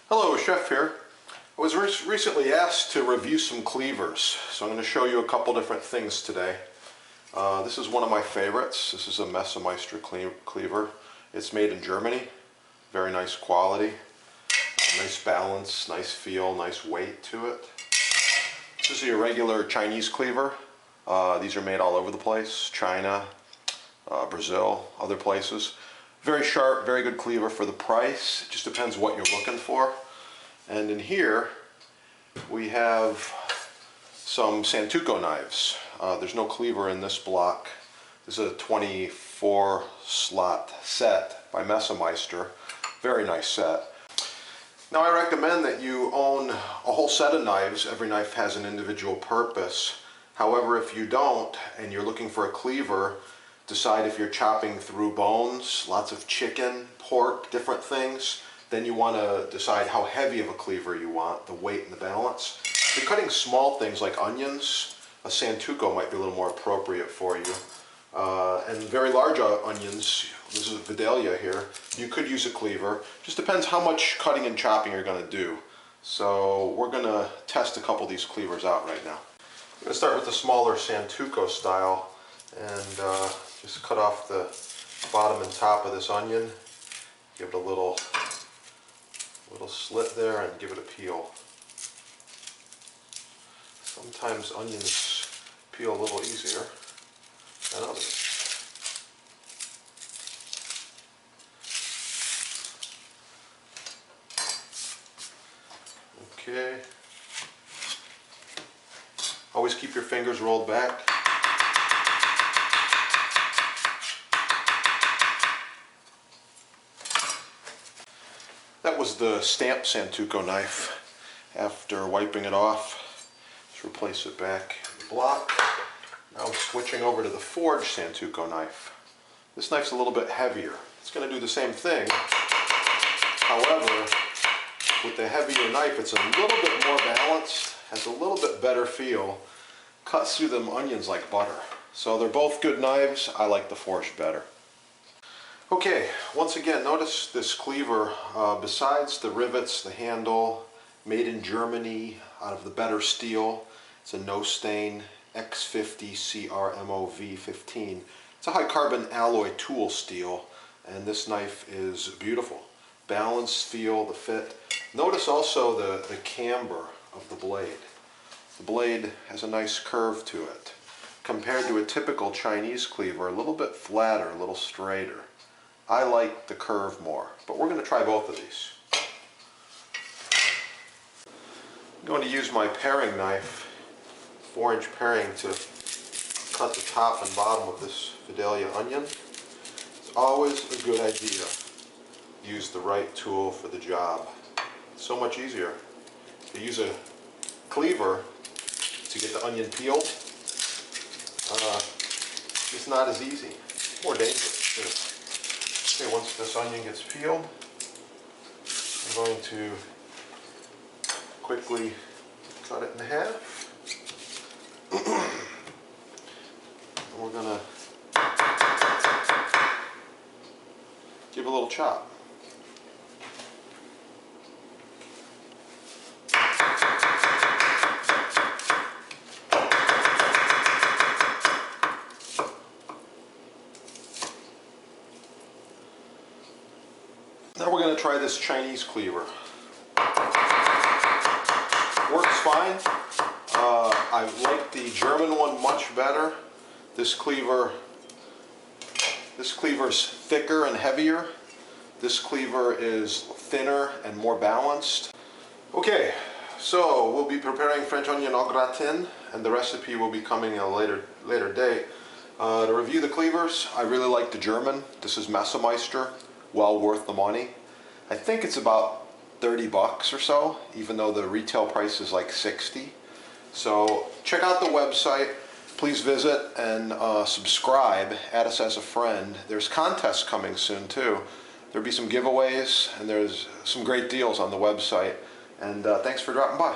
Hello, Chef here. I was recently asked to review some cleavers, so I'm going to show you a couple different things today. This is one of my favorites. This is a Messermeister cleaver. It's made in Germany. Very nice quality. Nice balance, nice feel, nice weight to it. This is your regular Chinese cleaver. These are made all over the place. China, Brazil, other places. Very sharp, very good cleaver for the price. It just depends what you're looking for. And in here we have some Santuko knives. There's no cleaver in this block. This is a 24 slot set by Messermeister. Very nice set. Now I recommend that you own a whole set of knives. Every knife has an individual purpose. However, if you don't and you're looking for a cleaver, decide if you're chopping through bones, lots of chicken, pork, different things, then you want to decide how heavy of a cleaver you want, the weight and the balance. If you're cutting small things like onions, a Santuko might be a little more appropriate for you. And very large onions, this is a Vidalia here, you could use a cleaver. Just depends how much cutting and chopping you're going to do. So we're going to test a couple of these cleavers out right now. I'm going to start with the smaller Santuko style and just cut off the bottom and top of this onion. Give it a little slit there and give it a peel. Sometimes onions peel a little easier than others. Okay. Always keep your fingers rolled back. That was the stamped Santuko knife. After wiping it off, let's replace it back in the block. Now I'm switching over to the forged Santuko knife. This knife's a little bit heavier. It's going to do the same thing. However, with the heavier knife, it's a little bit more balanced, has a little bit better feel, cuts through them onions like butter. So they're both good knives. I like the forged better. Okay, once again, notice this cleaver, besides the rivets, the handle, made in Germany out of the better steel. It's a no stain X50 CRMOV 15. It's a high carbon alloy tool steel, and this knife is beautiful. Balance, feel, the fit. Notice also the camber of the blade. The blade has a nice curve to it. Compared to a typical Chinese cleaver, a little bit flatter, a little straighter. I like the curve more, but we're going to try both of these. I'm going to use my paring knife, 4-inch paring, to cut the top and bottom of this Vidalia onion. It's always a good idea to use the right tool for the job. It's so much easier to use a cleaver to get the onion peeled. It's not as easy. It's more dangerous too. Okay, once this onion gets peeled, I'm going to quickly cut it in half. And we're going to give a little chop. Now we're going to try this Chinese cleaver. Works fine. I like the German one much better. This cleaver's thicker and heavier. This cleaver is thinner and more balanced. Okay, so we'll be preparing French onion au gratin, and the recipe will be coming at a later date. To review the cleavers, I really like the German. This is Messermeister. Well worth the money. I think it's about 30 bucks or so, even though the retail price is like 60. So check out the website. Please visit and subscribe. Add us as a friend. There's contests coming soon too. There'll be some giveaways, and there's some great deals on the website. And thanks for dropping by.